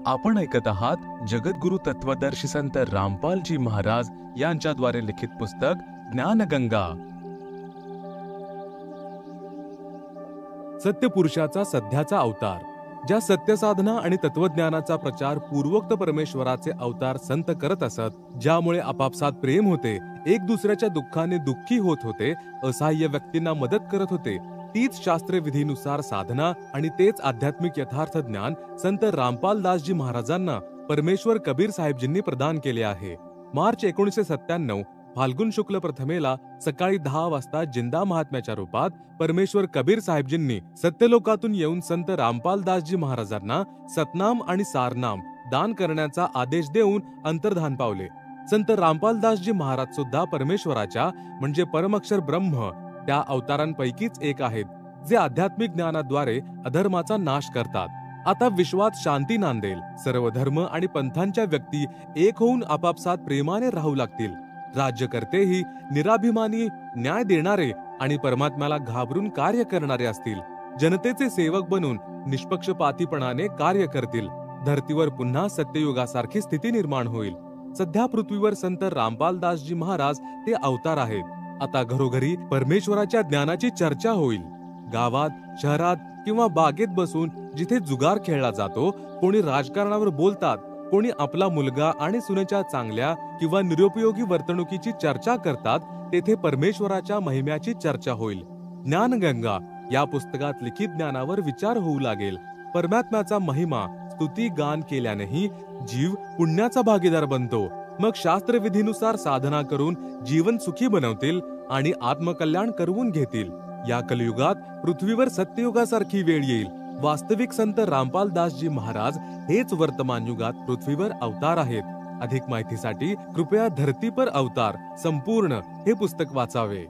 आपण ऐकत आहात जगद्गुरु तत्वदर्शी संत रामपालजी महाराज यांच्याद्वारे लिखित पुस्तक ज्ञानगंगा। सत्यपुरुषाचा सध्याचा अवतार। ज्या सत्यसाधना आणि तत्वज्ञानाचा प्रचार पूर्वोक्त परमेश्वराचे अवतार संत करत असत, ज्यामुळे आपापसात प्रेम होते, एक दुसऱ्याच्या दुःखाने दुःखी होत होते, असहाय्य व्यक्तींना मदत करत होते, तीच शास्त्र विधीनुसार साधना आणि तेच आध्यात्मिक यथार्थ ज्ञान संत रामपालदासजी महाराजांना परमेश्वर कबीर साहेबजींनी प्रदान केले आहे। मार्च 1997 फाल्गुन शुक्ल प्रथमेला सकाळी 10 वाजता जिंदा महात्म्याच्या रूपात परमेश्वर कबीर साहेबजींनी सत्यलोकातून येऊन संत रामपालदासजी महाराजांना सतनाम आणि सारनाम दान करण्याचा आदेश देऊन अंतर्धान पावले। संत रामपालदासजी महाराज सुद्धा परमेश्वराच्या म्हणजे परमक्षर ब्रह्म त्या अवतारांपैकीच एक आहेत, जे आध्यात्मिक ज्ञानाद्वारे अधर्माचा नाश करतात। आता विश्वात शांती नांदेल, सर्व धर्म आणि पंथांच्या व्यक्ती एक होऊन आपापसात प्रेमाने राहू लागतील। राज्यकर्तेही निराभिमानी, न्याय देणारे आणि परमात्म्याला घाबरून कार्य करणारे असतील। जनतेचे सेवक बनून निष्पक्षपातीपणाने कार्य करतील। धर्तीवर पुन्हा सत्ययुगासारखी स्थिती निर्माण होईल। सध्या पृथ्वीवर संत रामपालदासजी महाराज ते अवतार आहेत। आता घरोघरी परमेश्वराच्या ज्ञानाची चर्चा होईल। गावात, शहरात किंवा बागेत बसून जिथे जुगार खेळला जातो, कोणी राजकारणावर बोलतात, कोणी आपला मुलगा आणि सुनेच्या चांगल्या किंवा निरुपयोगी वर्तणुकीची चर्चा करतात, तेथे परमेश्वराच्या महिम्याची चर्चा होईल। ज्ञानगंगा या पुस्तकात लिखित ज्ञानावर विचार होऊ लागेल। परमात्म्याचा महिमा स्तुती गान केल्यानेही जीव पुण्याचा भागीदार बनतो। मग शास्त्रविधीनुसार साधना करून जीवन सुखी बनवतील आणि आत्मकल्याण करवून घेतील। या कलियुगात पृथ्वीवर सत्ययुगासारखी वेळ येईल। वास्तविक संत रामपालदासजी महाराज हेच वर्तमान युगात पृथ्वीवर अवतार आहेत। अधिक माहितीसाठी कृपया धरती पर अवतार संपूर्ण हे पुस्तक वाचावे।